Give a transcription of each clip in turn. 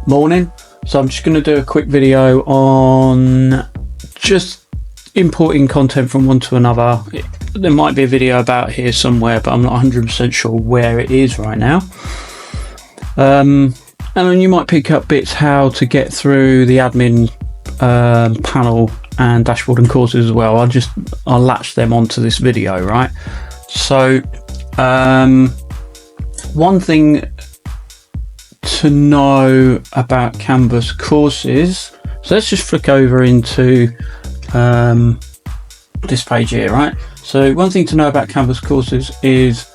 Morning. So I'm just going to do a quick video on just importing content from one to another. There might be a video about here somewhere, but I'm not 100% sure where it is right now. And then you might pick up bits how to get through the admin panel and dashboard and courses as well. I'll latch them onto this video, right? So one thing to know about Canvas courses, so let's just flick over into this page here, right? So one thing to know about Canvas courses is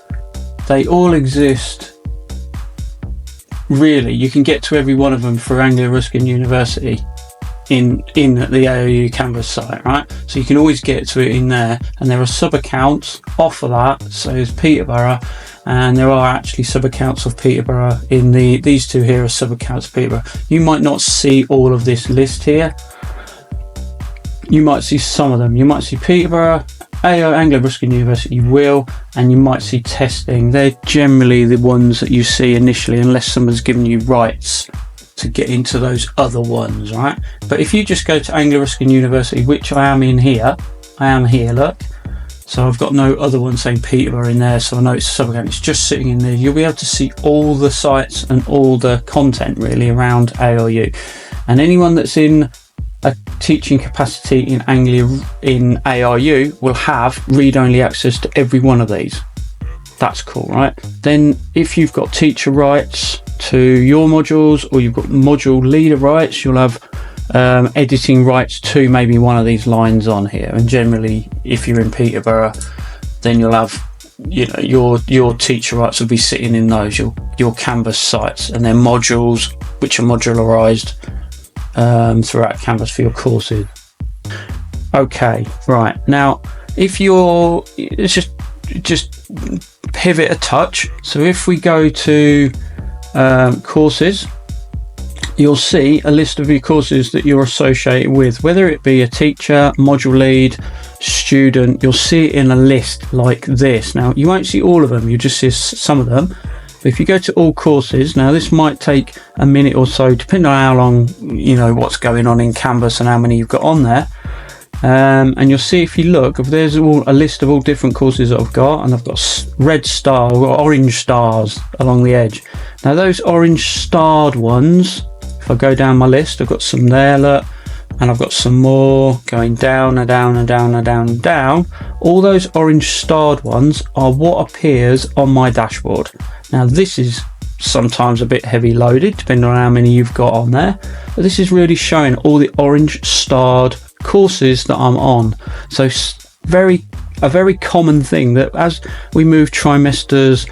they all exist. Really, you can get to every one of them through ARU University in the ARU Canvas site, right? So you can always get to it in there, and there are sub accounts off of that. So there's Peterborough, and there are actually sub accounts of Peterborough in these two here are sub accounts of Peterborough. You might not see all of this list here. You might see some of them. You might see Peterborough, ARU University, you will, and you might see testing. They're generally the ones that you see initially, unless someone's given you rights to get into those other ones, right? But if you just go to ARU University, which I am here, look. So I've got no other one saying Peterborough in there, so I know it's a sub-account. It's just sitting in there. You'll be able to see all the sites and all the content really around ARU. And anyone that's in a teaching capacity in ARU will have read-only access to every one of these. That's cool, right? Then if you've got teacher rights to your modules, or you've got module leader rights, you'll have editing rights to maybe one of these lines on here. And generally, if you're in Peterborough, then you'll have, you know, your teacher rights will be sitting in those, your Canvas sites, and then modules which are modularized throughout Canvas for your courses. Okay, right, now if you're, it's just pivot a touch. So if we go to courses, you'll see a list of your courses that you're associated with, whether it be a teacher, module lead, student. You'll see it in a list like this. Now you won't see all of them, you just see some of them. But if you go to all courses, now this might take a minute or so, depending on how long, you know, what's going on in Canvas and how many you've got on there. And you'll see, if you look, there's a list of all different courses that I've got, and I've got red star or orange stars along the edge. Now those orange starred ones, if I go down my list, I've got some there, look, and I've got some more going down and down and down and down and down. All those orange starred ones are what appears on my dashboard. Now this is sometimes a bit heavy loaded depending on how many you've got on there, but this is really showing all the orange starred courses that I'm on. So a very common thing that as we move trimesters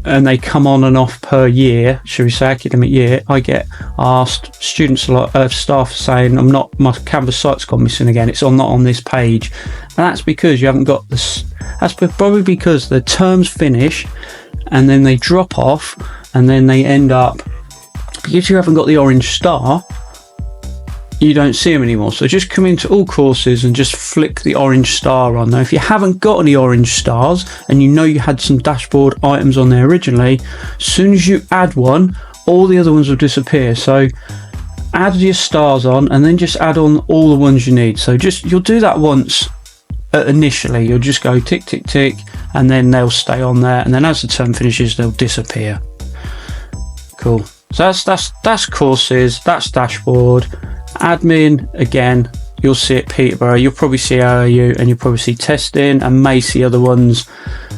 and they come on and off per year, should we say academic year, I get asked, students a lot, staff saying, my Canvas site's gone missing again, it's not on this page. And that's because you haven't got this, that's probably because the terms finish and then they drop off, and then they end up, because you haven't got the orange star, you don't see them anymore. So just come into all courses and just flick the orange star on. Now if you haven't got any orange stars and you know you had some dashboard items on there originally, as soon as you add one, all the other ones will disappear. So add your stars on, and then just add on all the ones you need. So you'll do that once initially. You'll just go tick tick tick, and then they'll stay on there, and then as the term finishes they'll disappear. Cool. So that's courses, that's dashboard. Admin, again, you'll see it Peterborough, you'll probably see ARU, and you'll probably see testing, and may see other ones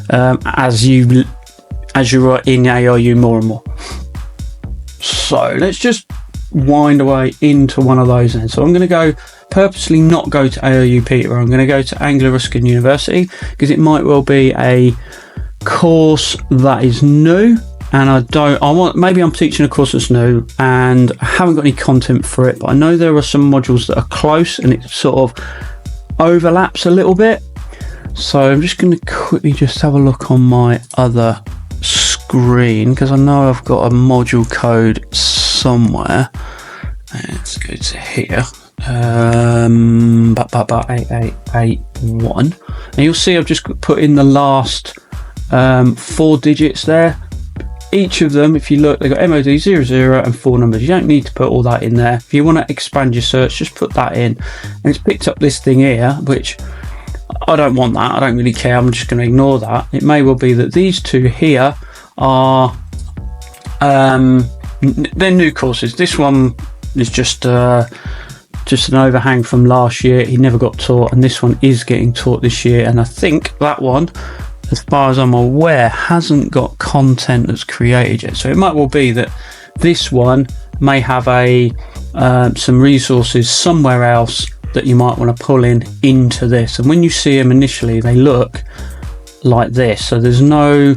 as you're in ARU more and more. So let's just wind away into one of those then. So I'm going to purposely not go to ARU Peterborough. I'm going to go to ARU University, because it might well be a course that is new, and maybe I'm teaching a course that's new and I haven't got any content for it, but I know there are some modules that are close and it sort of overlaps a little bit. So I'm just going to quickly just have a look on my other screen, because I know I've got a module code somewhere. Let's go to here. 8881, and you'll see I've just put in the last 4 digits there. each of them, if you look, they've got MOD 00 and 4 numbers. You don't need to put all that in there. If you want to expand your search, just put that in. And it's picked up this thing here, which I don't want that. I don't really care. I'm just going to ignore that. It may well be that these two here are they're new courses. This one is just an overhang from last year. He never got taught, and this one is getting taught this year. And I think that one, as far as I'm aware, hasn't got content that's created yet. So it might well be that this one may have some resources somewhere else that you might want to pull into this. And when you see them initially, they look like this. So there's no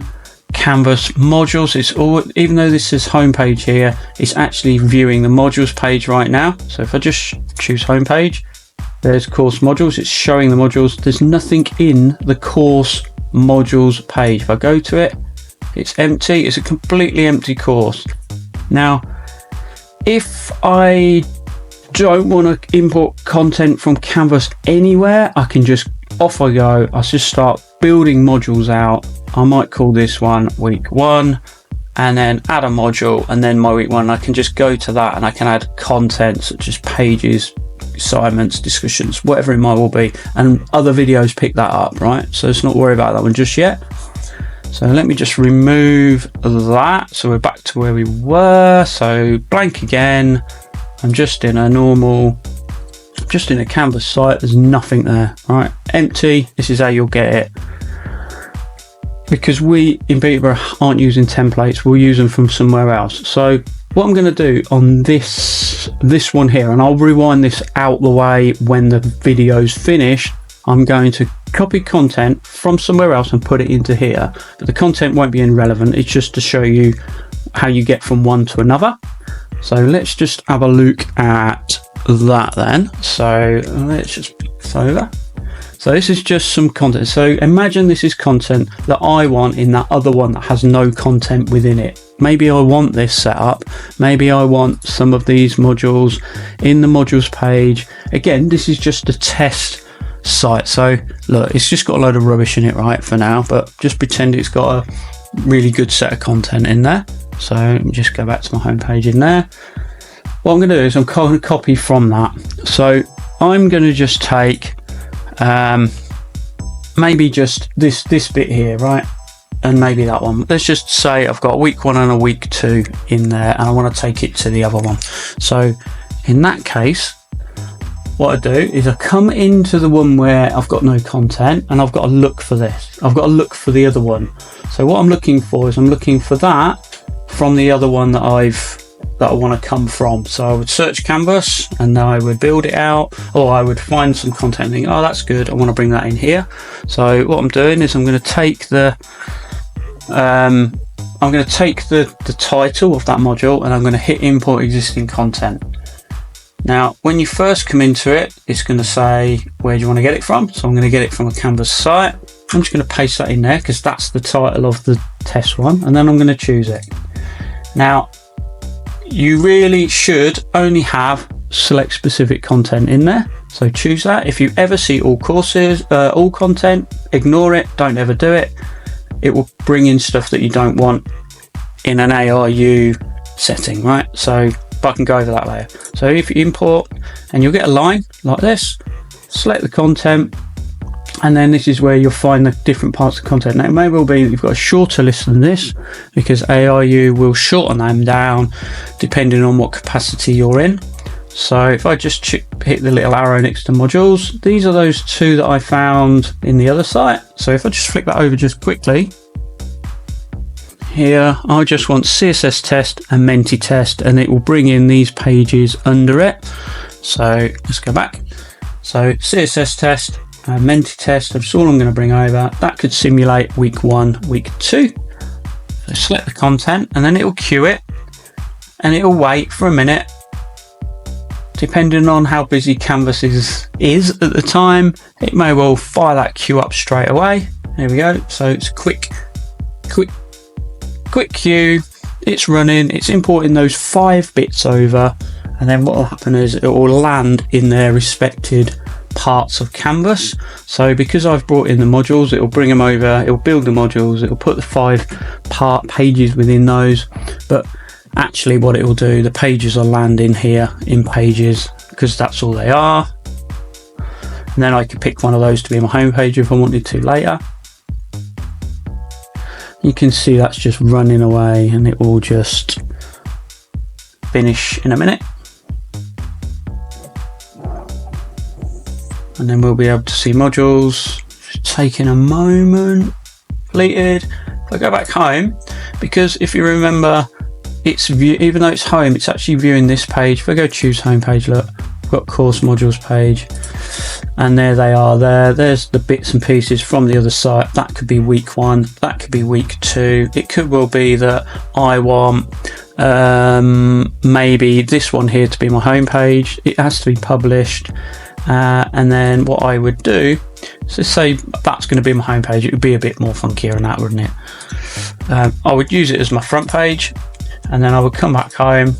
Canvas modules. It's all, even though this is homepage here, it's actually viewing the modules page right now. So if I just choose homepage, there's course modules. It's showing the modules. There's nothing in the course modules page. If I go to it, it's empty. It's a completely empty course. Now, if I don't want to import content from Canvas anywhere, I can just, off I go. I just start building modules out. I might call this one week 1 and then add a module, and then my week 1, I can just go to that and I can add content such as pages, assignments, discussions, whatever it might well be, and other videos pick that up, right? So let's not worry about that one just yet. So let me just remove that. So we're back to where we were. So blank again. I'm just in a Canvas site. There's nothing there, right? Empty. This is how you'll get it. Because we in Peterborough aren't using templates, we'll use them from somewhere else. So what I'm going to do on this one here, and I'll rewind this out the way when the video's finished, I'm going to copy content from somewhere else and put it into here. But the content won't be irrelevant. It's just to show you how you get from one to another. So let's just have a look at that then. So let's just pick this over. So this is just some content. So imagine this is content that I want in that other one that has no content within it. Maybe I want this set up. Maybe I want some of these modules in the modules page. Again, this is just a test site. So look, it's just got a load of rubbish in it right for now, but just pretend it's got a really good set of content in there. So let me just go back to my home page in there. What I'm going to do is I'm going to copy from that. So I'm going to just take maybe just this bit here, right? And maybe that one. Let's just say I've got a week 1 and a week 2 in there, and I want to take it to the other one. So in that case, what I do is I come into the one where I've got no content, and I've got to look for this. I've got to look for the other one. So what I'm looking for is I'm looking for that from the other one that I want to come from. So I would search Canvas and then I would build it out, or I would find some content and think, oh, that's good, I want to bring that in here. So what I'm doing is I'm going to take the title of that module, and I'm going to hit import existing content. Now when you first come into it, it's going to say where do you want to get it from. So I'm going to get it from a Canvas site. I'm just going to paste that in there because that's the title of the test one, and then I'm going to choose it. Now you really should only have select specific content in there, so choose that. If you ever see all courses, all content, ignore it, don't ever do it. It will bring in stuff that you don't want in an ARU setting, right? So I can go over that later. So if you import, and you'll get a line like this, select the content, and then this is where you'll find the different parts of content. Now it may well be that you've got a shorter list than this, because ARU will shorten them down depending on what capacity you're in. So if I just hit the little arrow next to modules, these are those two that I found in the other site. So if I just flick that over just quickly, here I just want CSS test and Menti test, and it will bring in these pages under it. So let's go back. So CSS test and Menti test, that's all I'm going to bring over. That could simulate week 1, week 2. So select the content, and then it will queue it, and it will wait for a minute. Depending on how busy Canvas is at the time, it may well fire that queue up straight away. There we go. So it's quick queue. It's running. It's importing those 5 bits over, and then what will happen is it will land in their respected parts of Canvas. So because I've brought in the modules, it will bring them over, it will build the modules, it will put the 5 part pages within those, but actually what it will do, the pages will land in here in pages, because that's all they are. And then I could pick one of those to be my home page if I wanted to later. You can see that's just running away, and it will just finish in a minute. And then we'll be able to see modules. Just taking a moment. Completed. If I go back home, because if you remember, it's even though it's home, it's actually viewing this page. If I go choose home page, look, I've got course modules page, and there they are. There's the bits and pieces from the other site. That could be week 1, that could be week 2. It could well be that I want maybe this one here to be my home page. It has to be published. And then what I would do, so say that's going to be my home page, it would be a bit more funkier than that, wouldn't it? I would use it as my front page, and then I would come back home.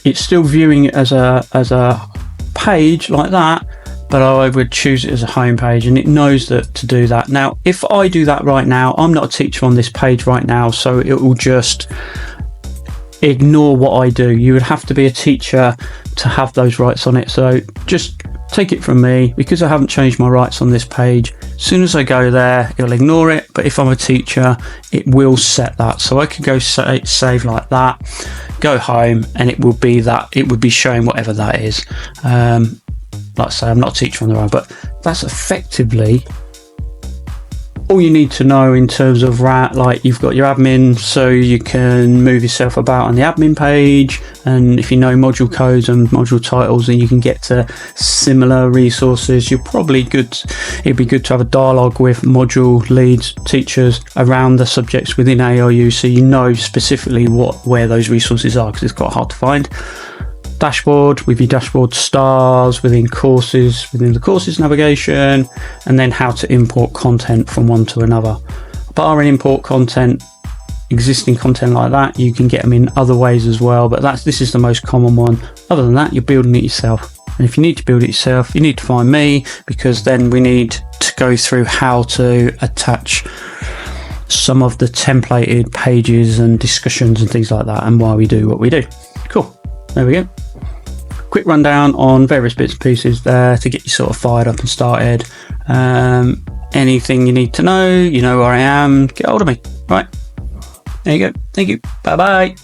It's still viewing it as a page like that, but I would choose it as a home page, and it knows that to do that. Now, if I do that right now, I'm not a teacher on this page right now, so it will just ignore what I do. You would have to be a teacher to have those rights on it, so just take it from me, because I haven't changed my rights on this page. As soon as I go there, it'll ignore it, but if I'm a teacher, it will set that. So I could go save like that, go home, and it will be that, it would be showing whatever that is. Like I say, I'm not a teacher on the own, but that's effectively all you need to know in terms of like you've got your admin, so you can move yourself about on the admin page, and if you know module codes and module titles, and you can get to similar resources. You're probably good, it'd be good to have a dialogue with module leads, teachers around the subjects within ARU, so you know specifically where those resources are, because it's quite hard to find. Dashboard with your dashboard stars within the courses navigation, and then how to import content from one to another. Barring import content, existing content like that, you can get them in other ways as well, but this is the most common one. Other than that, you're building it yourself, and if you need to build it yourself, you need to find me, because then we need to go through how to attach some of the templated pages and discussions and things like that, and why we do what we do. Cool, there we go. Quick rundown on various bits and pieces there to get you sort of fired up and started. Anything you need to know, you know where I am, get hold of me. Right, there you go. Thank you. Bye bye.